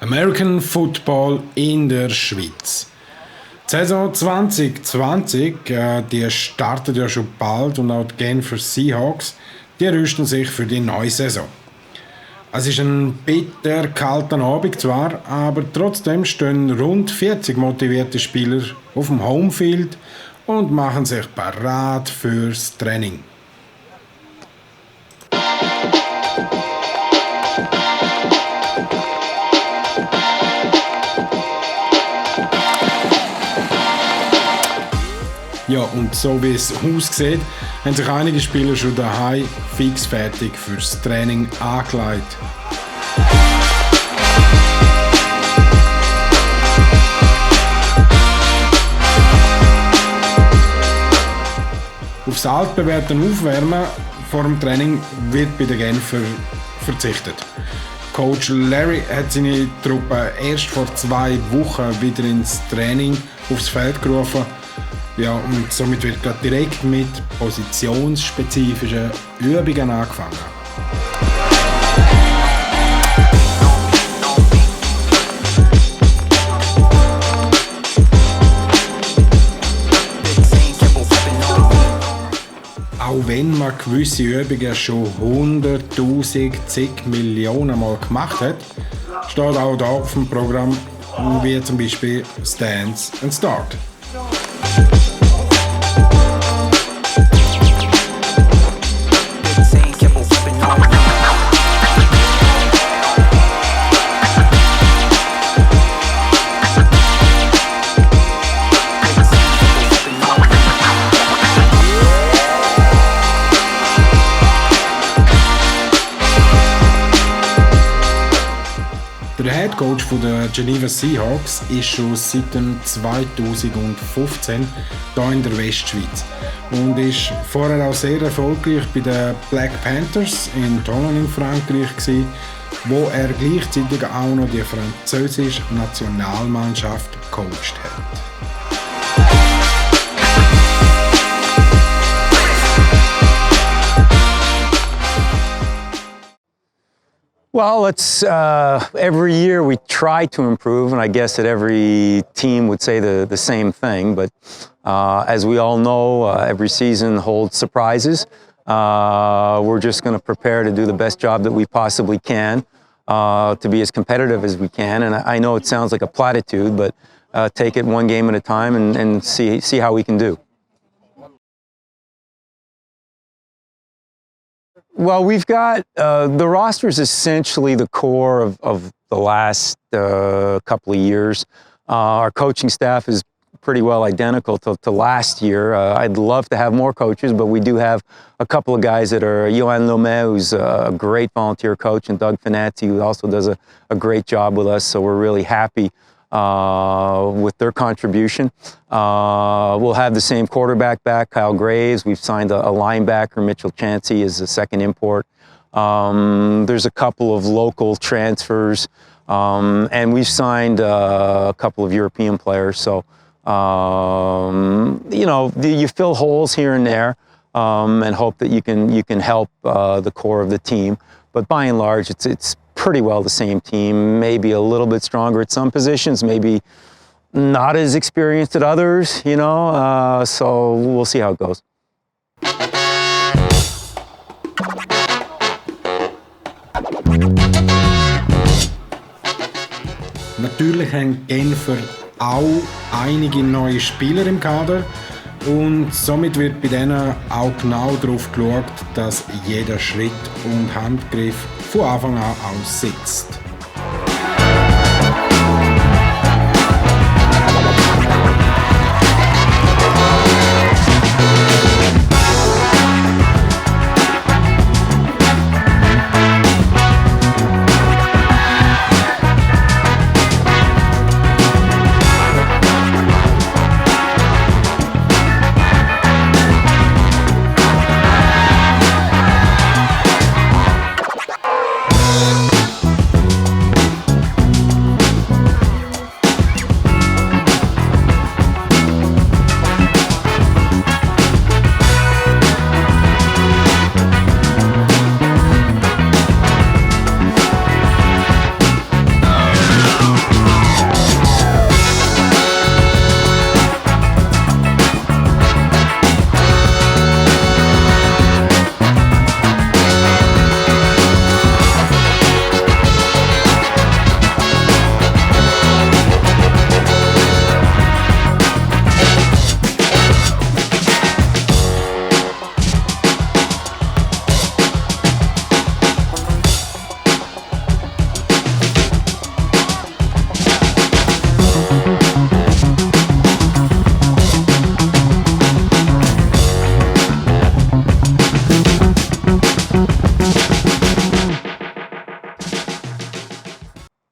American Football in der Schweiz. Die Saison 2020, die startet ja schon bald und auch die Geneva Seahawks, die rüsten sich für die neue Saison. Es ist ein bitter kalter Abend zwar, aber trotzdem stehen rund 40 motivierte Spieler auf dem Homefield und machen sich parat fürs Training. Ja, und so wie es aussieht, haben sich einige Spieler schon daheim fix fertig fürs Training angelegt. Aufs altbewährte Aufwärmen vor dem Training wird bei den Genfer verzichtet. Coach Larry hat seine Truppe erst vor 2 Wochen wieder ins Training aufs Feld gerufen. Ja, und somit wird gerade direkt mit positionsspezifischen Übungen angefangen. Auch wenn man gewisse Übungen schon 100'000, zig Millionen Mal gemacht hat, steht auch da auf dem Programm, wie zum Beispiel Stance and Start. Der Head Coach der Geneva Seahawks ist schon seit 2015 hier in der Westschweiz und ist vorher auch sehr erfolgreich bei den Black Panthers in Tonon in Frankreich gewesen, wo er gleichzeitig auch noch die französische Nationalmannschaft gecoacht hat. Well, it's every year we try to improve, and I guess that every team would say the same thing. But as we all know, every season holds surprises. We're just going to prepare to do the best job that we possibly can, to be as competitive as we can. And I know it sounds like a platitude, but take it one game at a time and see how we can do. Well, we've got, the roster is essentially the core of the last couple of years. Our coaching staff is pretty well identical to last year. I'd love to have more coaches, but we do have a couple of guys that are Johan Lomé, who's a great volunteer coach, and Doug Finazzi, who also does a great job with us. So we're really happy with their contribution. We'll have the same quarterback back, Kyle Graves. We've signed a linebacker, Mitchell Chansey, as a second import. There's a couple of local transfers, and we've signed a couple of European players. So, you know, you fill holes here and there, and hope that you can help the core of the team. But by and large, it's pretty well the same team, maybe a little bit stronger at some positions, maybe not as experienced at others, you know, so we'll see how it goes. Natürlich haben Genfer auch einige neue Spieler im Kader und somit wird bei denen auch genau darauf geschaut, dass jeder Schritt und Handgriff von Anfang an auch sitzt.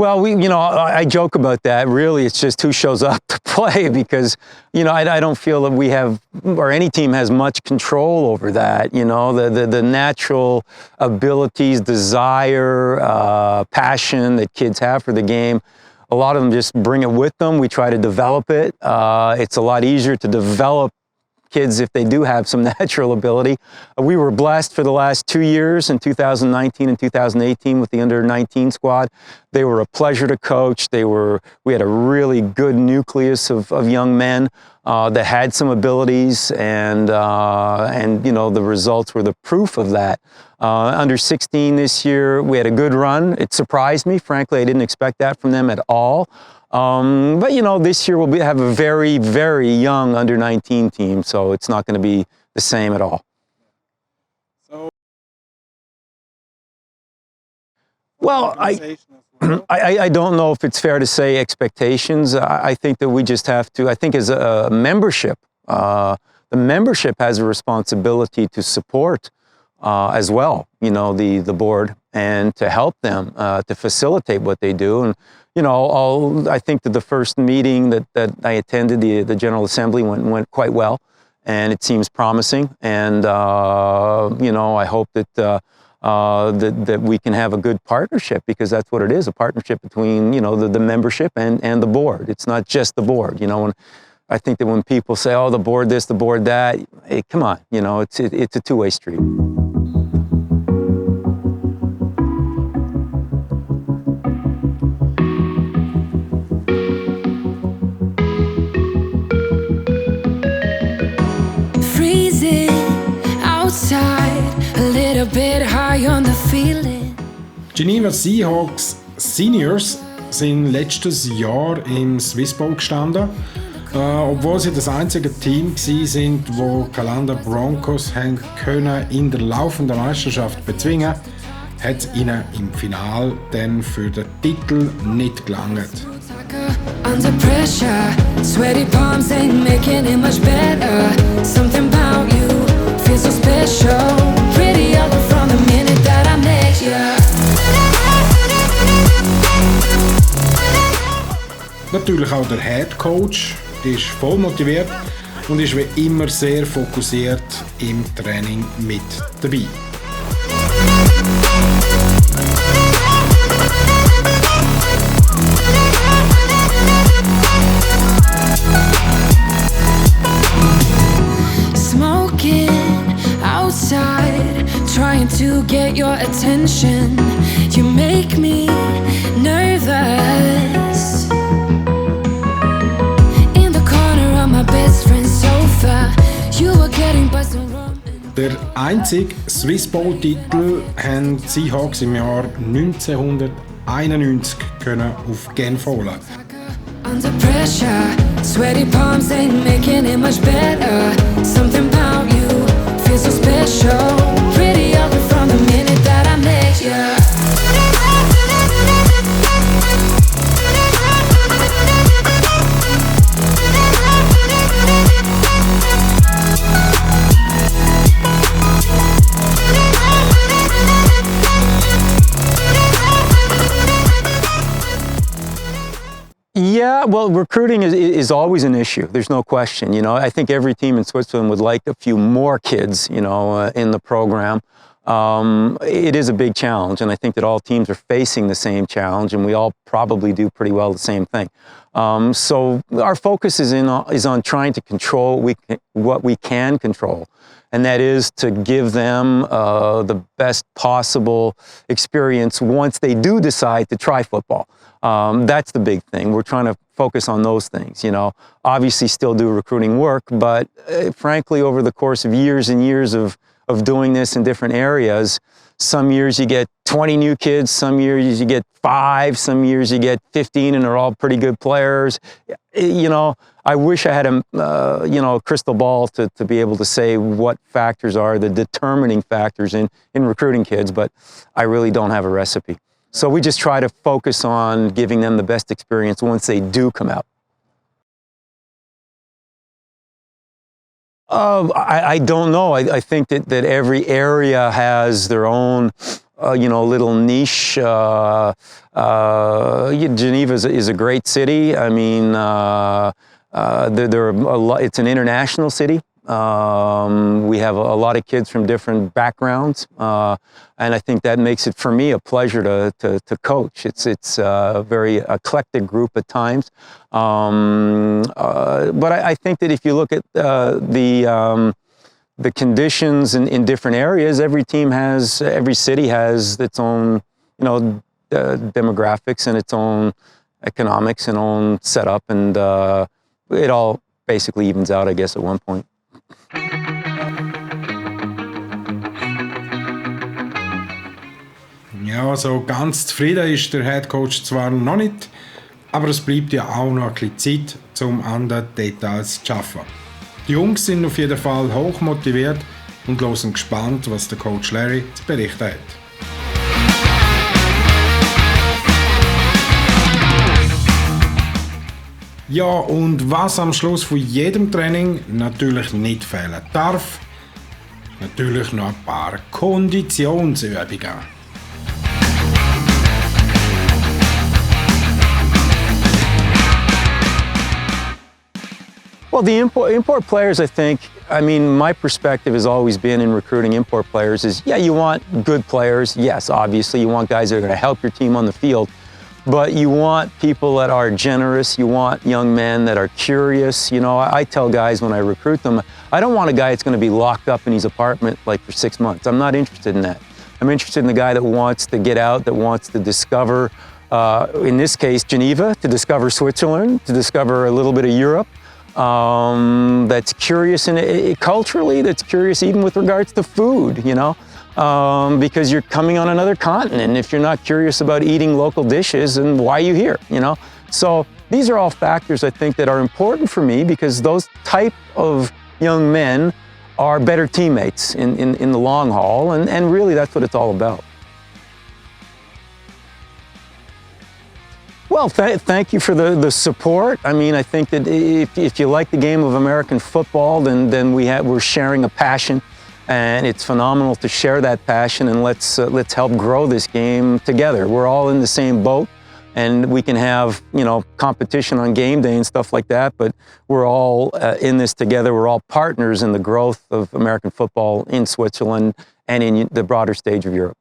Well, I joke about that. Really, it's just who shows up to play because, I don't feel that we have, or any team has much control over that. The natural abilities, desire, passion that kids have for the game. A lot of them just bring it with them. We try to develop it. It's a lot easier to develop kids if they do have some natural ability. We were blessed for the last 2 years in 2019 and 2018 with the under-19 squad. They were a pleasure to coach. We had a really good nucleus of young men that had some abilities, and the results were the proof of that. Under 16 this year, we had a good run. It surprised me. Frankly, I didn't expect that from them at all. But this year we'll have a very, very young under-19 team, so it's not going to be the same at all. Well, I don't know if it's fair to say expectations. I think that we just have to, I think as a membership, the membership has a responsibility to support as well, the board, and to help them, to facilitate what they do. And I think that the first meeting that I attended, the General Assembly, went quite well, and it seems promising. And I hope that that we can have a good partnership, because that's what it is—a partnership between the membership and the board. It's not just the board. When I think that when people say, "Oh, the board this, the board that," hey, come on, it's a two-way street. Geneva Seahawks Seniors sind letztes Jahr im Swiss Bowl gestanden, obwohl sie das einzige Team sind, wo Kalender Broncos haben können in der laufenden Meisterschaft bezwingen, hat es ihnen im Finale dann für den Titel nicht gelangt. Under pressure, sweaty palms ain't making it much better. Something about you feels so special. Pretty up from the minute that I met you. Natürlich auch der Head Coach ist voll motiviert und ist wie immer sehr fokussiert im Training mit dabei. Trying to get your attention, you make me nervous. In the corner of my best friend's sofa, you were getting buzzed around. Der einzige Swiss Bowl-Titel haben die Seahawks im Jahr 1991 können auf Genf holen. Under pressure, sweaty palms ain't making it much better. Something about you feels so special. Pretty up from the minute that I met you. Yeah, well, recruiting is always an issue. There's no question. I think every team in Switzerland would like a few more kids, in the program. It is a big challenge, and I think that all teams are facing the same challenge, and we all probably do pretty well the same thing. So our focus is on trying to control what we can control, and that is to give them the best possible experience once they do decide to try football. That's the big thing. We're trying to focus on those things, Obviously still do recruiting work, but frankly, over the course of years and years of doing this in different areas, some years you get 20 new kids, some years you get 5, some years you get 15, and they're all pretty good players. I wish I had a crystal ball to be able to say what factors are the determining factors in recruiting kids, but I really don't have a recipe. So we just try to focus on giving them the best experience once they do come out. I don't know. I think that every area has their own little niche. Geneva is a great city. I mean, it's an international city. We have a lot of kids from different backgrounds, and I think that makes it, for me, a pleasure to coach. It's a very eclectic group at times, but I think that if you look at the conditions in different areas, every city has its own, demographics and its own economics and own setup, and it all basically evens out, I guess, at one point. Ja, so ganz zufrieden ist der Head Coach zwar noch nicht, aber es bleibt ja auch noch ein bisschen Zeit, um an den Details zu arbeiten. Die Jungs sind auf jeden Fall hoch motiviert und hören gespannt, was der Coach Larry zu berichten hat. Ja, und was am Schluss von jedem Training natürlich nicht fehlen darf, natürlich noch ein paar Konditionsübungen. Well, the import players, I think, my perspective has always been in recruiting import players is, yeah, you want good players. Yes, obviously, you want guys that are going to help your team on the field. But you want people that are generous. You want young men that are curious. I tell guys when I recruit them, I don't want a guy that's going to be locked up in his apartment for 6 months. I'm not interested in that. I'm interested in the guy that wants to get out, that wants to discover, in this case, Geneva, to discover Switzerland, to discover a little bit of Europe. That's curious culturally, that's curious even with regards to food, because you're coming on another continent. If you're not curious about eating local dishes, then why are you here, So these are all factors I think that are important for me, because those type of young men are better teammates in the long haul, and really that's what it's all about. Well, thank you for the support. I think that if you like the game of American football, then we're sharing a passion, and it's phenomenal to share that passion, and let's help grow this game together. We're all in the same boat, and we can have competition on game day and stuff like that, but we're all in this together. We're all partners in the growth of American football in Switzerland and in the broader stage of Europe.